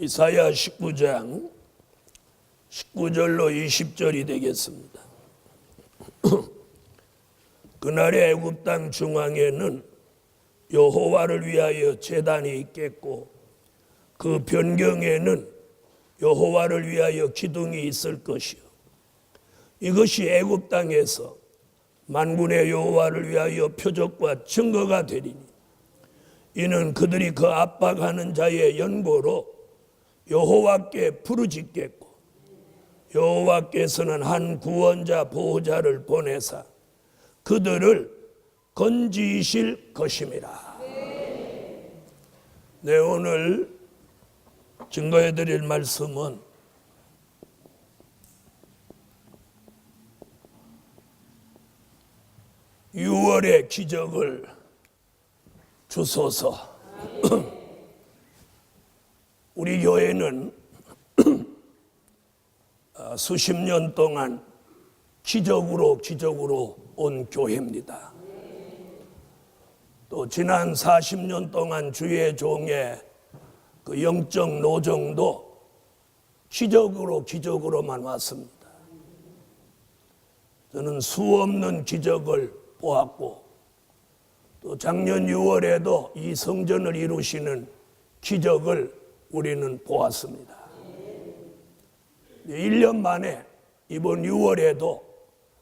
이사야 19장 19절로 20절이 되겠습니다. 그날의 애굽 땅 중앙에는 여호와를 위하여 제단이 있겠고 그 변경에는 여호와를 위하여 기둥이 있을 것이요 이것이 애굽 땅에서 만군의 여호와를 위하여 표적과 증거가 되리니 이는 그들이 그 압박하는 자의 연고로 여호와께 부르짖겠고 여호와께서는 한 구원자 보호자를 보내사 그들을 건지실 것임이라. 네, 오늘 증거해 드릴 말씀은 유월의 기적을 주소서. 우리 교회는 수십 년 동안 기적으로 온 교회입니다. 또 지난 40년 동안 주의 종의 그 영적 노정도 기적으로만 왔습니다. 저는 수없는 기적을 보았고 또 작년 6월에도 이 성전을 이루시는 기적을 우리는 보았습니다. 1년 만에 이번 6월에도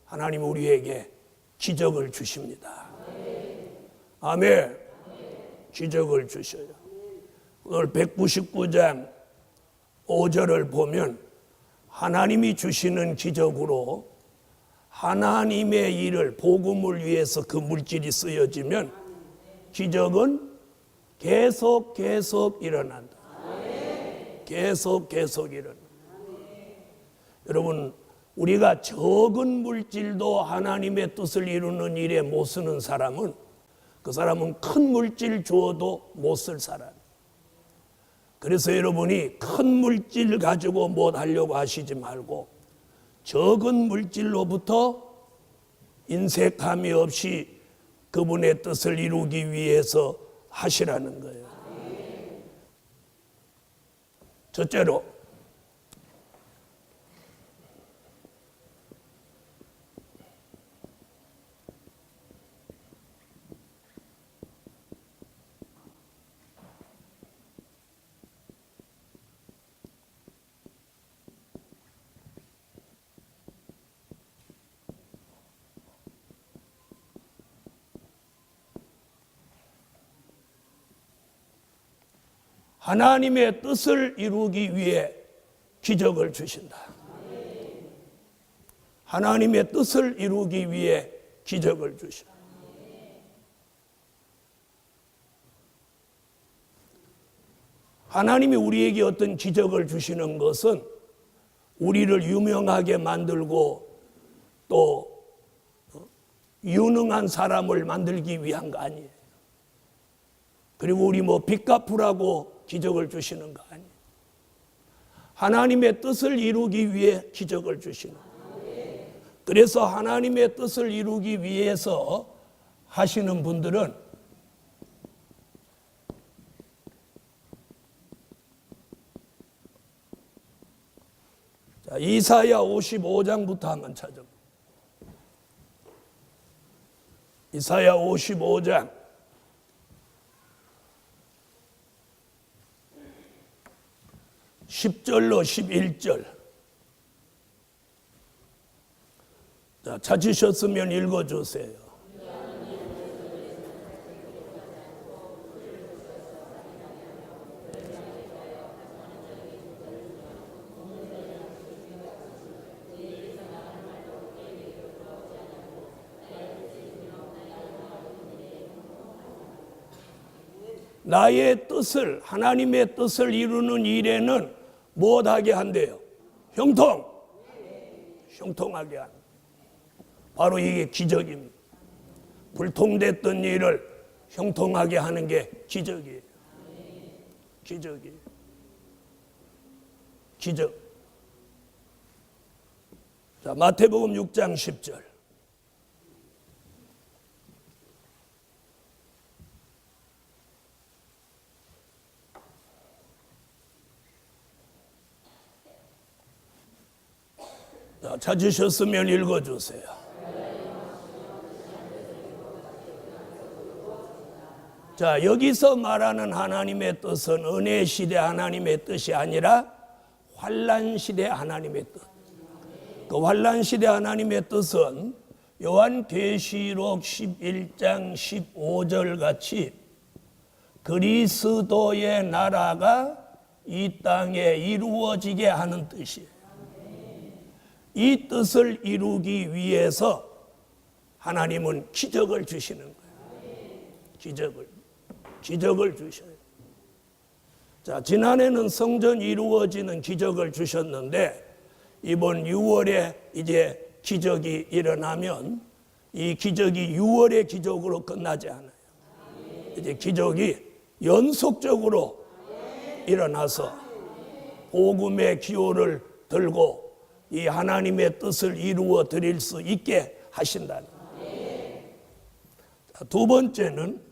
하나님 우리에게 기적을 주십니다. 아멘. 기적을 주셔요. 오늘 199장 5절을 보면 하나님이 주시는 기적으로 하나님의 일을 복음을 위해서 그 물질이 쓰여지면 기적은 계속 일어난다. 계속 일어난다. 여러분, 우리가 적은 물질도 하나님의 뜻을 이루는 일에 못 쓰는 사람은 그 사람은 큰 물질 주어도 못 쓸 사람. 그래서 여러분이 큰 물질 가지고 못 하려고 하시지 말고 적은 물질로부터 인색함이 없이 그분의 뜻을 이루기 위해서 하시라는 거예요. 첫째로 하나님의 뜻을 이루기 위해 기적을 주신다. 하나님의 뜻을 이루기 위해 기적을 주신다. 하나님이 우리에게 어떤 기적을 주시는 것은 우리를 유명하게 만들고 또 유능한 사람을 만들기 위한 거 아니에요. 그리고 우리 빚 갚으라고 기적을 주시는 거 아니에요. 하나님의 뜻을 이루기 위해 기적을 주시는 거예요. 그래서 하나님의 뜻을 이루기 위해서 하시는 분들은 자, 이사야 55장부터 한번 찾아볼게요. 이사야 55장 10절로 11절. 자, 찾으셨으면 읽어주세요. 나의 뜻을, 하나님의 뜻을 이루는 일에는 무엇하게 한대요? 형통하게 한다. 바로 이게 기적입니다. 불통됐던 일을 형통하게 하는 게 기적이에요. 기적. 자, 마태복음 6장 10절. 찾으셨으면 읽어주세요. 자, 여기서 말하는 하나님의 뜻은 은혜 시대 하나님의 뜻이 아니라 환난 시대 하나님의 뜻. 그 환난 시대 하나님의 뜻은 요한계시록 11장 15절 같이 그리스도의 나라가 이 땅에 이루어지게 하는 뜻이에요. 이 뜻을 이루기 위해서 하나님은 기적을 주시는 거예요. 기적을 주셔요. 자, 지난해는 성전 이루어지는 기적을 주셨는데 이번 6월에 이제 기적이 일어나면 이 기적이 6월의 기적으로 끝나지 않아요. 이제 기적이 연속적으로 일어나서 복음의 기호를 들고 이 하나님의 뜻을 이루어 드릴 수 있게 하신다는 거예요. 두 번째는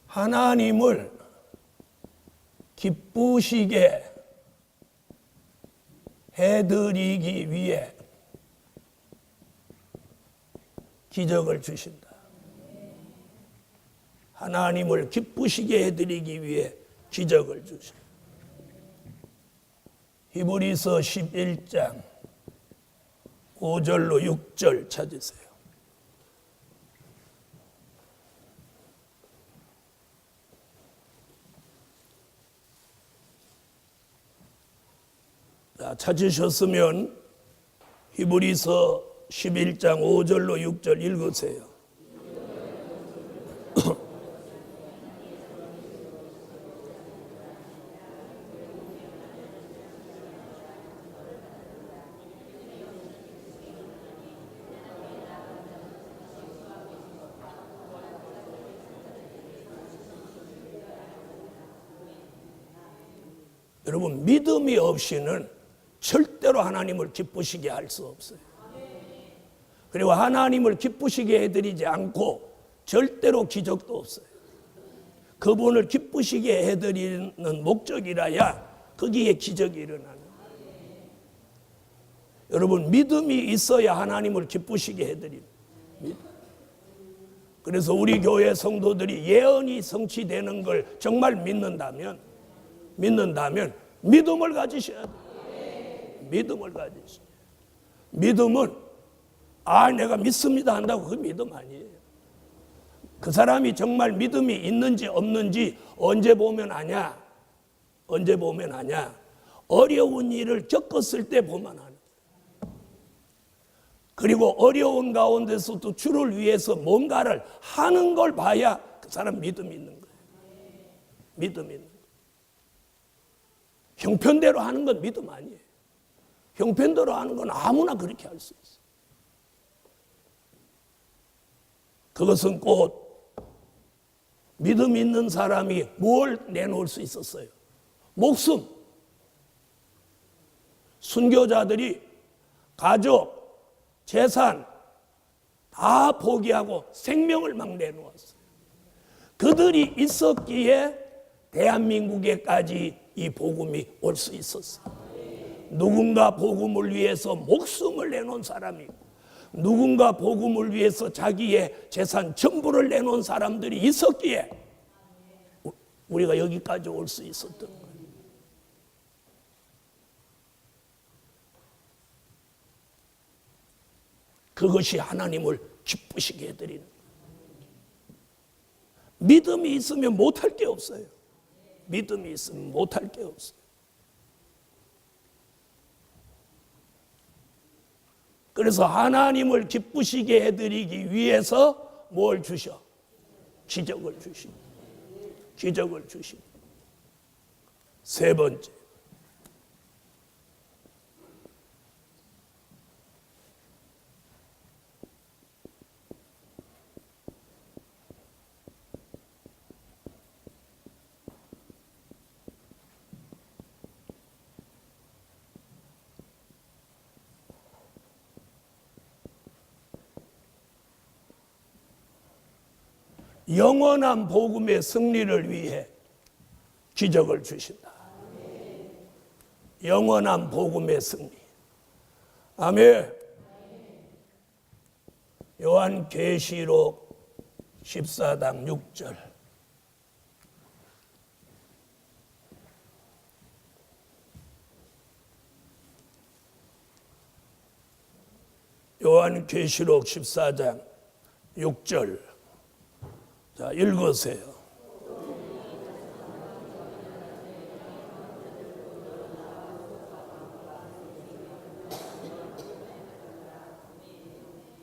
하나님을 기쁘시게 해드리기 위해 기적을 주신다. 하나님을 기쁘시게 해드리기 위해 기적을 주신다. 히브리서 11장 5절로 6절 찾으세요. 찾으셨으면 히브리서 11장 5절로 6절 읽으세요. 여러분, 믿음이 없이는 절대로 하나님을 기쁘시게 할 수 없어요. 그리고 하나님을 기쁘시게 해드리지 않고 절대로 기적도 없어요. 그분을 기쁘시게 해드리는 목적이라야 거기에 기적이 일어나는 거예요. 여러분, 믿음이 있어야 하나님을 기쁘시게 해드리는 거예요. 그래서 우리 교회 성도들이 예언이 성취되는 걸 정말 믿는다면 믿음을 가지셔야 돼요. 믿음을 가지셔야 돼요. 믿음은 내가 믿습니다 한다고 그 믿음 아니에요. 그 사람이 정말 믿음이 있는지 없는지 언제 보면 아냐? 어려운 일을 겪었을 때 보면 아냐. 그리고 어려운 가운데서도 주를 위해서 뭔가를 하는 걸 봐야 그 사람 믿음이 있는 거예요. 믿음이 있는 거예요. 형편대로 하는 건 믿음 아니에요. 형편대로 하는 건 아무나 그렇게 할 수 있어요. 그것은 곧 믿음 있는 사람이 뭘 내놓을 수 있었어요? 목숨. 순교자들이 가족, 재산 다 포기하고 생명을 막 내놓았어요. 그들이 있었기에 대한민국에까지 이 복음이 올 수 있었어요. 누군가 복음을 위해서 목숨을 내놓은 사람이고 누군가 복음을 위해서 자기의 재산 전부를 내놓은 사람들이 있었기에 우리가 여기까지 올 수 있었던 거예요. 그것이 하나님을 기쁘시게 해드리는 거예요. 믿음이 있으면 못할 게 없어요. 믿음이 있으면 못할 게 없어요. 그래서 하나님을 기쁘시게 해드리기 위해서 뭘 주셔? 기적을 주십니다. 기적을 주십니다. 세 번째, 영원한 복음의 승리를 위해 기적을 주신다. 영원한 복음의 승리. 아멘. 요한계시록 14장 6절. 요한계시록 14장 6절. 자, 읽으세요.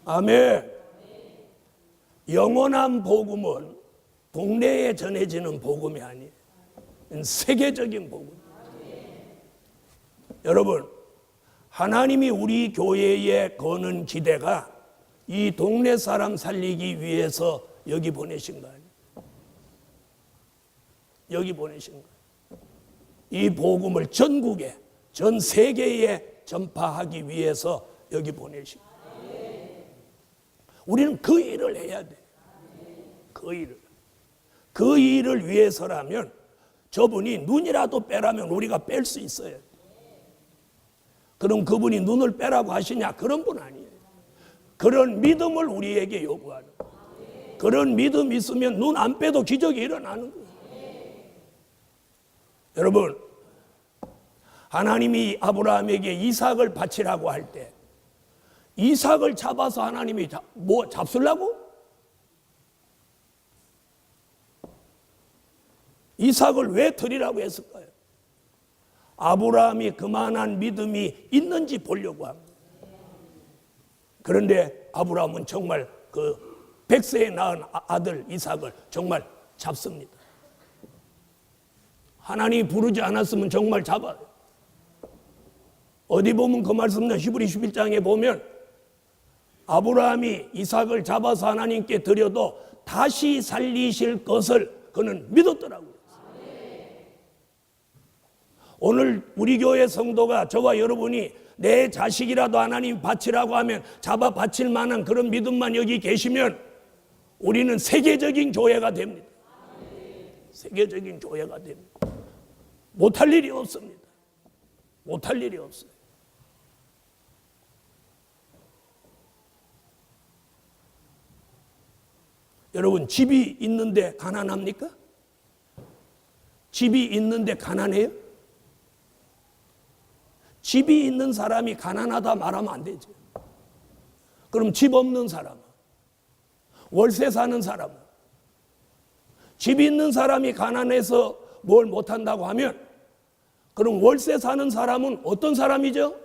아멘. 영원한 복음은 동네에 전해지는 복음이 아니에요. 세계적인 복음. 여러분, 하나님이 우리 교회에 거는 기대가 이 동네 사람 살리기 위해서 여기 보내신 거 아니에요. 여기 보내신 거예요. 이 복음을 전국에, 전 세계에 전파하기 위해서 여기 보내신 거예요. 우리는 그 일을 해야 돼. 그 일을. 그 일을 위해서라면 저분이 눈이라도 빼라면 우리가 뺄 수 있어요. 그럼 그분이 눈을 빼라고 하시냐? 그런 분 아니에요. 그런 믿음을 우리에게 요구하는 거예요. 그런 믿음 있으면 눈 안 빼도 기적이 일어나는 거예요. 여러분, 하나님이 아브라함에게 이삭을 바치라고 할 때 이삭을 잡아서 하나님이 잡으려고? 이삭을 왜 드리라고 했을까요? 아브라함이 그만한 믿음이 있는지 보려고 합니다. 그런데 아브라함은 정말 그 100세에 낳은 아들 이삭을 정말 잡습니다. 하나님이 부르지 않았으면 정말 잡아요. 어디 보면 그 말씀은 히브리 11장에 보면 아브라함이 이삭을 잡아서 하나님께 드려도 다시 살리실 것을 그는 믿었더라고요. 오늘 우리 교회 성도가 저와 여러분이 내 자식이라도 하나님 바치라고 하면 잡아 바칠 만한 그런 믿음만 여기 계시면 우리는 세계적인 교회가 됩니다. 세계적인 교회가 됩니다. 못할 일이 없습니다. 못할 일이 없어요. 여러분, 집이 있는데 가난합니까? 집이 있는데 가난해요? 집이 있는 사람이 가난하다 말하면 안 되죠. 그럼 집 없는 사람, 월세 사는 사람, 집 있는 사람이 가난해서 뭘 못한다고 하면 그럼 월세 사는 사람은 어떤 사람이죠?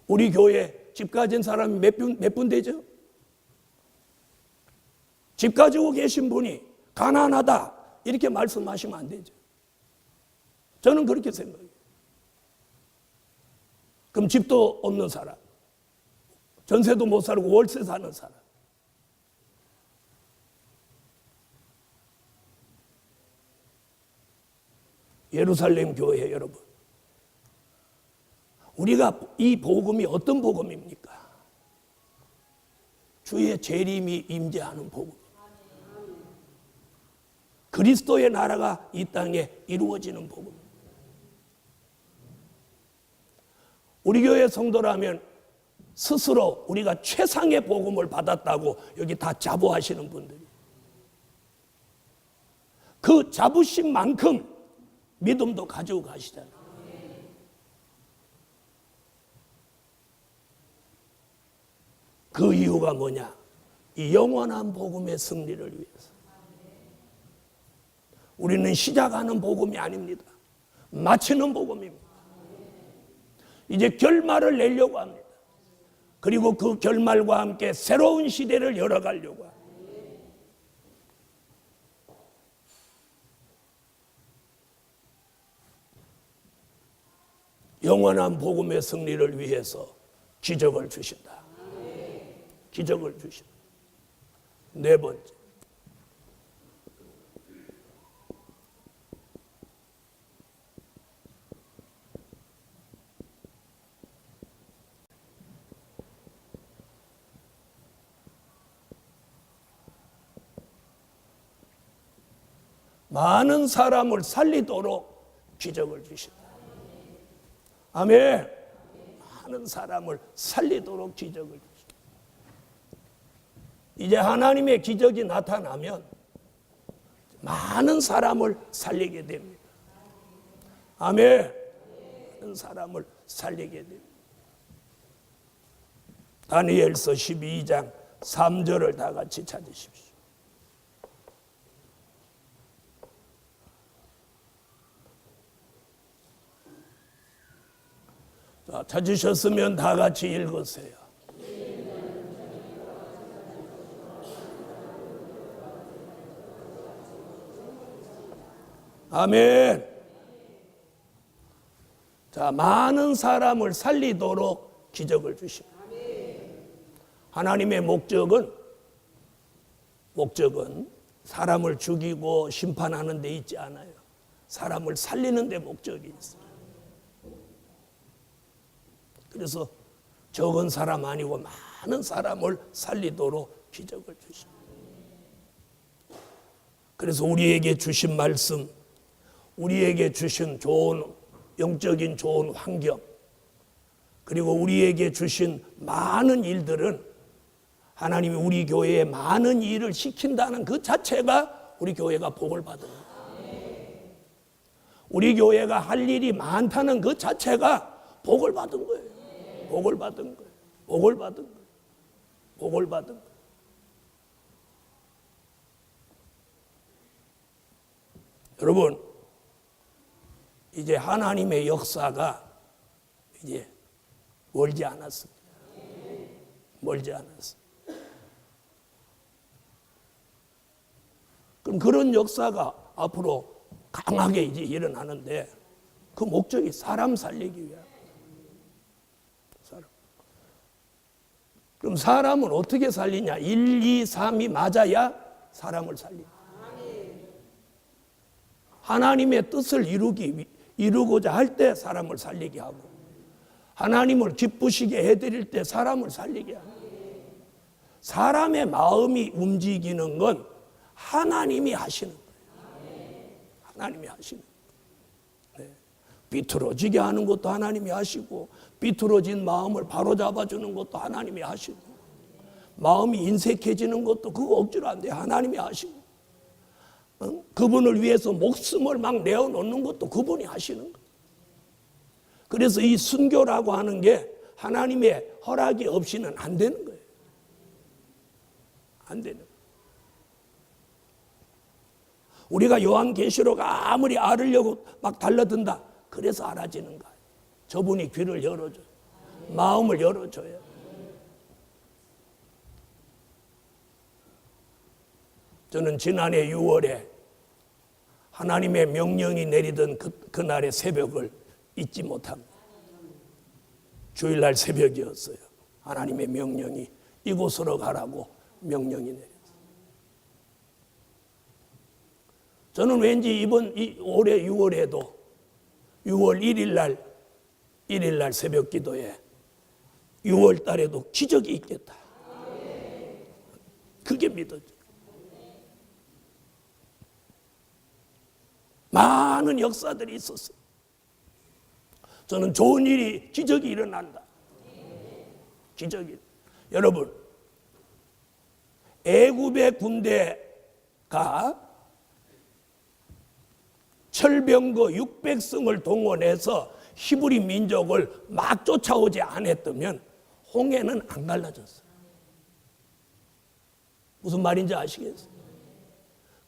우리 교회 집 가진 사람이 몇 분 되죠? 집 가지고 계신 분이 가난하다 이렇게 말씀하시면 안 되죠. 저는 그렇게 생각해요. 그럼 집도 없는 사람, 전세도 못 살고 월세 사는 사람, 예루살렘 교회 여러분, 우리가 이 복음이 어떤 복음입니까? 주의 재림이 임재하는 복음. 그리스도의 나라가 이 땅에 이루어지는 복음. 우리 교회 성도라면 스스로 우리가 최상의 복음을 받았다고 여기 다 자부하시는 분들이, 그 자부심 만큼 믿음도 가지고 가시잖아요. 그 이유가 뭐냐? 이 영원한 복음의 승리를 위해서. 우리는 시작하는 복음이 아닙니다. 마치는 복음입니다. 이제 결말을 내려고 합니다. 그리고 그 결말과 함께 새로운 시대를 열어가려고 합니다. 영원한 복음의 승리를 위해서 기적을 주신다. 기적을 주신다. 네 번째, 많은 사람을 살리도록 기적을 주신다. 아멘. 많은 사람을 살리도록 기적을 주신다. 이제 하나님의 기적이 나타나면 많은 사람을 살리게 됩니다. 아멘. 많은 사람을 살리게 됩니다. 다니엘서 12장 3절을 다 같이 찾으십시오. 자, 찾으셨으면 다 같이 읽으세요. 아멘. 자, 많은 사람을 살리도록 기적을 주십니다. 하나님의 목적은 사람을 죽이고 심판하는 데 있지 않아요. 사람을 살리는 데 목적이 있어요. 그래서 적은 사람 아니고 많은 사람을 살리도록 기적을 주십니다. 그래서 우리에게 주신 말씀, 우리에게 주신 좋은 영적인 좋은 환경, 그리고 우리에게 주신 많은 일들은 하나님이 우리 교회에 많은 일을 시킨다는 그 자체가 우리 교회가 복을 받은 거예요. 우리 교회가 할 일이 많다는 그 자체가 복을 받은 거예요. 복을 받은 거예요. 복을 받은 거예요. 복을 받은 거예요. 여러분, 이제 하나님의 역사가 이제 멀지 않았습니다. 멀지 않았습니다. 그럼 그런 역사가 앞으로 강하게 이제 일어나는데 그 목적이 사람 살리기 위한. 사람. 그럼 사람은 어떻게 살리냐? 1, 2, 3이 맞아야 사람을 살린다. 하나님의 뜻을 이루고자 할 때 사람을 살리게 하고, 하나님을 기쁘시게 해드릴 때 사람을 살리게 하고, 사람의 마음이 움직이는 건 하나님이 하시는 거예요. 하나님이 하시는 거예요. 네. 비틀어지게 하는 것도 하나님이 하시고, 비틀어진 마음을 바로잡아주는 것도 하나님이 하시고, 마음이 인색해지는 것도 그거 억지로 안 돼요. 하나님이 하시고, 그분을 위해서 목숨을 막 내어놓는 것도 그분이 하시는 거예요. 그래서 이 순교라고 하는 게 하나님의 허락이 없이는 안 되는 거예요. 안 되는 거예요. 우리가 요한계시록 아무리 알으려고 막 달라든다. 그래서 알아지는 거예요. 저분이 귀를 열어줘요. 마음을 열어줘요. 저는 지난해 6월에 하나님의 명령이 내리던 그날의 새벽을 잊지 못합니다. 주일날 새벽이었어요. 하나님의 명령이 이곳으로 가라고 명령이 내렸어요. 저는 왠지 올해 6월에도 6월 1일날 새벽 기도에 6월 달에도 기적이 있겠다. 그게 믿어져요. 많은 역사들이 있었어요. 저는 좋은 일이, 기적이 일어난다. 기적이. 여러분, 애굽의 군대가 철병거 600승을 동원해서 히브리 민족을 막 쫓아오지 않았다면 홍해는 안 갈라졌어요. 무슨 말인지 아시겠어요?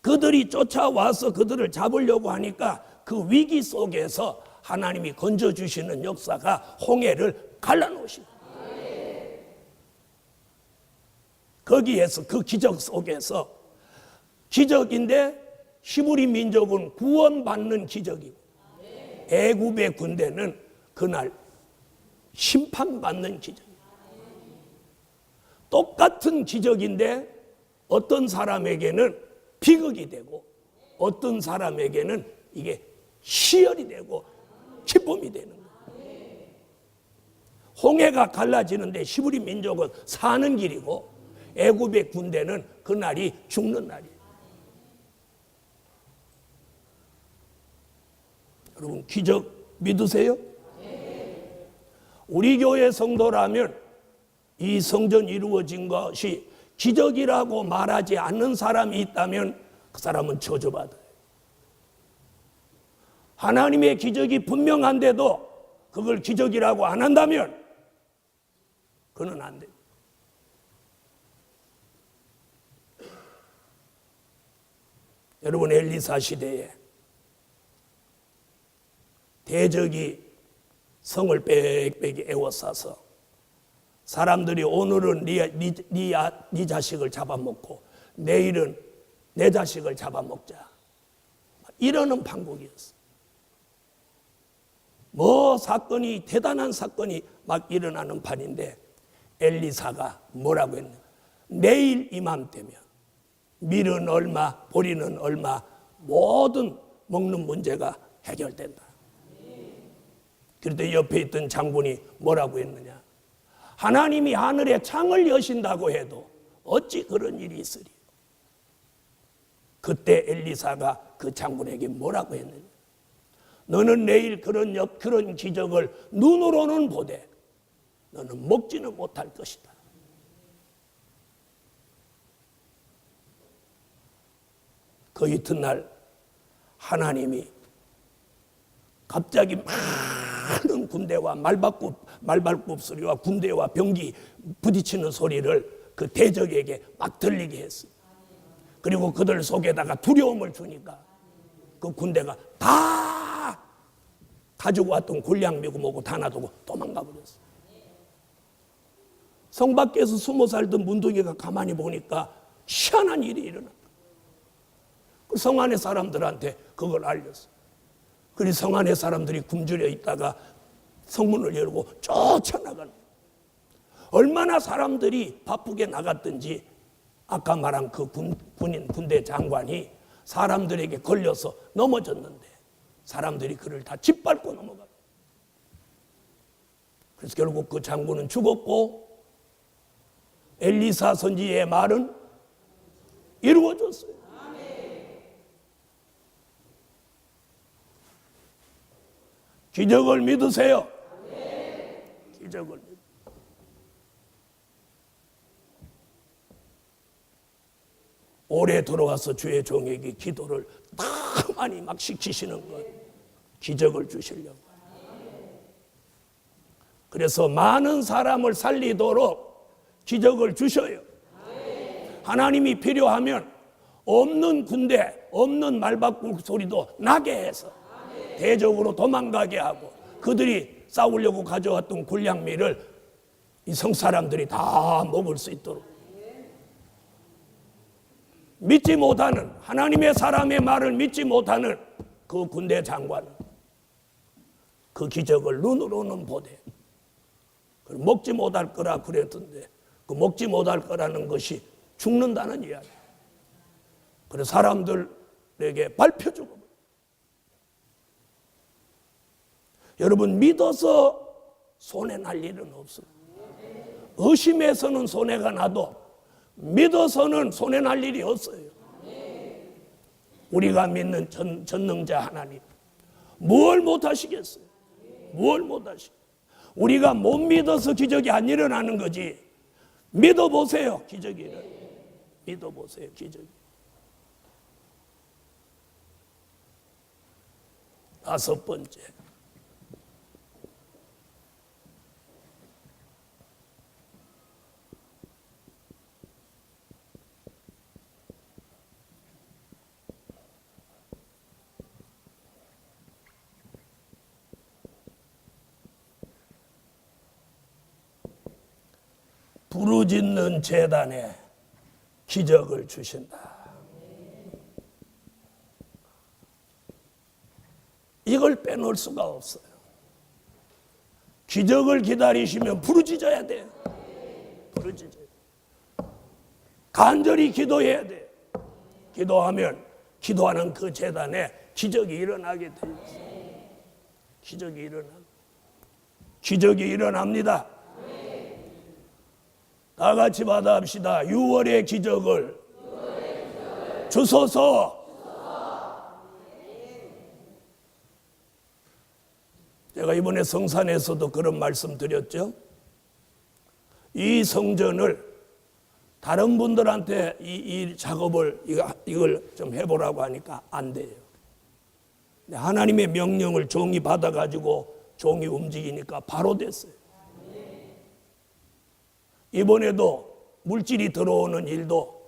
그들이 쫓아와서 그들을 잡으려고 하니까 그 위기 속에서 하나님이 건져주시는 역사가 홍해를 갈라놓으십니다. 거기에서 그 기적 속에서 기적인데 히브리 민족은 구원받는 기적이고 애굽의 군대는 그날 심판받는 기적이에요. 똑같은 기적인데 어떤 사람에게는 비극이 되고 어떤 사람에게는 이게 희열이 되고 기쁨이 되는 거예요. 홍해가 갈라지는데 히브리 민족은 사는 길이고 애굽의 군대는 그날이 죽는 날이에요. 여러분 기적 믿으세요? 우리 교회 성도라면 이 성전 이루어진 것이 기적이라고 말하지 않는 사람이 있다면 그 사람은 저주받아요. 하나님의 기적이 분명한데도 그걸 기적이라고 안 한다면 그는 안 돼요. 여러분 엘리사 시대에 대적이 성을 빽빽이 에워싸서 사람들이 오늘은 네 자식을 잡아먹고 내일은 내 자식을 잡아먹자 이러는 판국이었어. 사건이 대단한 사건이 막 일어나는 판인데 엘리사가 뭐라고 했냐. 내일 이맘때면 밀은 얼마 보리는 얼마 모든 먹는 문제가 해결된다. 그런데 옆에 있던 장군이 뭐라고 했느냐. 하나님이 하늘에 창을 여신다고 해도 어찌 그런 일이 있으리. 그때 엘리사가 그 장군에게 뭐라고 했느냐. 너는 내일 그런 기적을 눈으로는 보되 너는 먹지는 못할 것이다. 그 이튿날 하나님이 갑자기 많은 군대와 말발굽 소리와 군대와 병기 부딪히는 소리를 그 대적에게 막 들리게 했어요. 그리고 그들 속에다가 두려움을 주니까 그 군대가 다 가지고 왔던 군량미고 뭐고 다 놔두고 도망가 버렸어요. 성 밖에서 숨어 살던 문둥이가 가만히 보니까 희한한 일이 일어났다. 그 성 안의 사람들한테 그걸 알렸어요. 그리고 성 안의 사람들이 굶주려 있다가 성문을 열고 쫓아나가는 거예요. 얼마나 사람들이 바쁘게 나갔든지 아까 말한 그 군대 장관이 사람들에게 걸려서 넘어졌는데 사람들이 그를 다 짓밟고 넘어가요. 그래서 결국 그 장군은 죽었고 엘리사 선지의 말은 이루어졌어요. 기적을 믿으세요? 기적을 믿으세요. 올해 들어와서 주의 종에게 기도를 다 많이 막 시키시는 것, 기적을 주시려고. 그래서 많은 사람을 살리도록 기적을 주셔요. 하나님이 필요하면 없는 군대, 없는 말바꿀 소리도 나게 해서 대적으로 도망가게 하고 그들이 싸우려고 가져왔던 군량미를 이 성사람들이 다 먹을 수 있도록. 믿지 못하는 하나님의 사람의 말을 믿지 못하는 그 군대 장관은 그 기적을 눈으로는 보되 먹지 못할 거라 그랬던데 그 먹지 못할 거라는 것이 죽는다는 이야기. 그래서 사람들에게 밝혀주고. 여러분 믿어서 손해날 일은 없어요. 의심해서는 손해가 나도 믿어서는 손해날 일이 없어요. 우리가 믿는 전능자 하나님 뭘 못하시겠어요? 뭘 못하시겠어요? 우리가 못 믿어서 기적이 안 일어나는 거지. 믿어보세요. 기적이 일어나요. 믿어보세요. 기적이. 다섯 번째, 부르짖는 제단에 기적을 주신다. 이걸 빼놓을 수가 없어요. 기적을 기다리시면 부르짖어야 돼요. 부르짖어야 돼요. 간절히 기도해야 돼요. 기도하면 기도하는 그 제단에 기적이 일어나게 돼요. 기적이 일어납니다. 다 같이 받아합시다. 6월의 기적을 주소서. 제가 이번에 성산에서도 그런 말씀 드렸죠. 이 성전을 다른 분들한테 이 작업을 이걸 좀 해보라고 하니까 안 돼요. 하나님의 명령을 종이 받아가지고 종이 움직이니까 바로 됐어요. 이번에도 물질이 들어오는 일도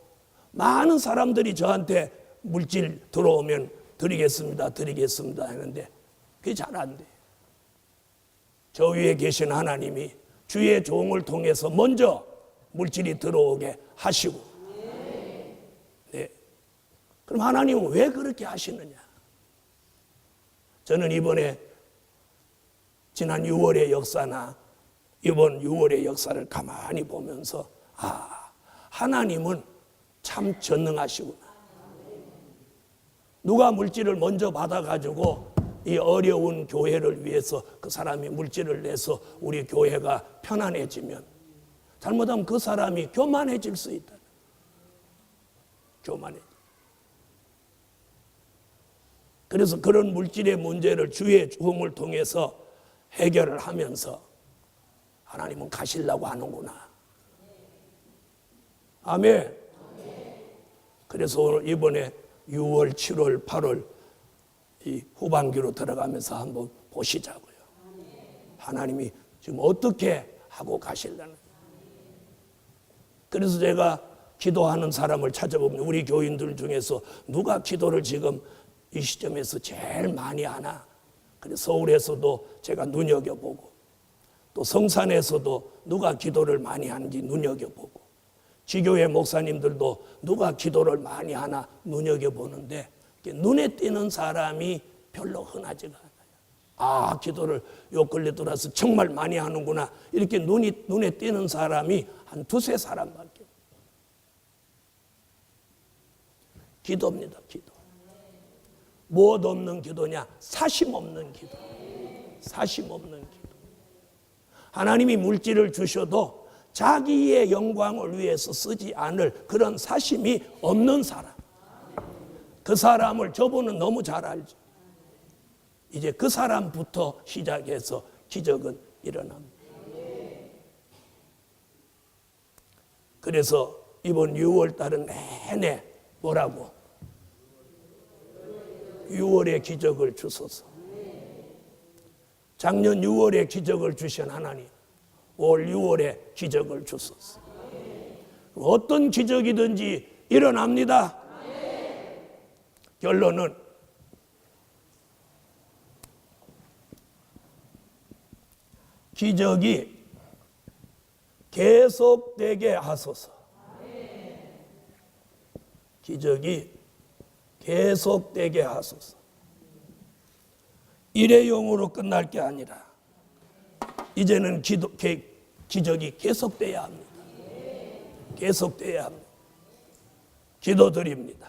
많은 사람들이 저한테 물질 들어오면 드리겠습니다 하는데 그게 잘 안 돼요. 저 위에 계신 하나님이 주의 종을 통해서 먼저 물질이 들어오게 하시고, 네. 그럼 하나님은 왜 그렇게 하시느냐? 저는 이번에 지난 6월의 역사나 이번 6월의 역사를 가만히 보면서 하나님은 참 전능하시구나. 누가 물질을 먼저 받아가지고 이 어려운 교회를 위해서 그 사람이 물질을 내서 우리 교회가 편안해지면 잘못하면 그 사람이 교만해질 수 있다. 교만해져. 그래서 그런 물질의 문제를 주의 종을 통해서 해결을 하면서 하나님은 가시려고 하는구나. 아멘. 그래서 오늘 이번에 6월, 7월, 8월 이 후반기로 들어가면서 한번 보시자고요. 하나님이 지금 어떻게 하고 가시려는. 그래서 제가 기도하는 사람을 찾아보면 우리 교인들 중에서 누가 기도를 지금 이 시점에서 제일 많이 하나. 그래서 서울에서도 제가 눈여겨보고 또 성산에서도 누가 기도를 많이 하는지 눈여겨보고 지교회 목사님들도 누가 기도를 많이 하나 눈여겨보는데 눈에 띄는 사람이 별로 흔하지가 않아요. 기도를 요 근래 들어서 정말 많이 하는구나. 이렇게 눈에 띄는 사람이 한 두세 사람밖에. 기도입니다, 기도. 무엇 없는 기도냐? 사심 없는 기도. 사심 없는 기도. 하나님이 물질을 주셔도 자기의 영광을 위해서 쓰지 않을 그런 사심이 없는 사람. 그 사람을 저분은 너무 잘 알죠. 이제 그 사람부터 시작해서 기적은 일어납니다. 그래서 이번 6월 달은 내내 뭐라고? 6월에 기적을 주소서. 작년 6월에 기적을 주신 하나님, 올 6월에 기적을 주소서. 어떤 기적이든지 일어납니다. 결론은 기적이 계속되게 하소서. 기적이 계속되게 하소서. 일회용으로 끝날 게 아니라 이제는 기적이 계속돼야 합니다. 계속돼야 합니다. 기도드립니다.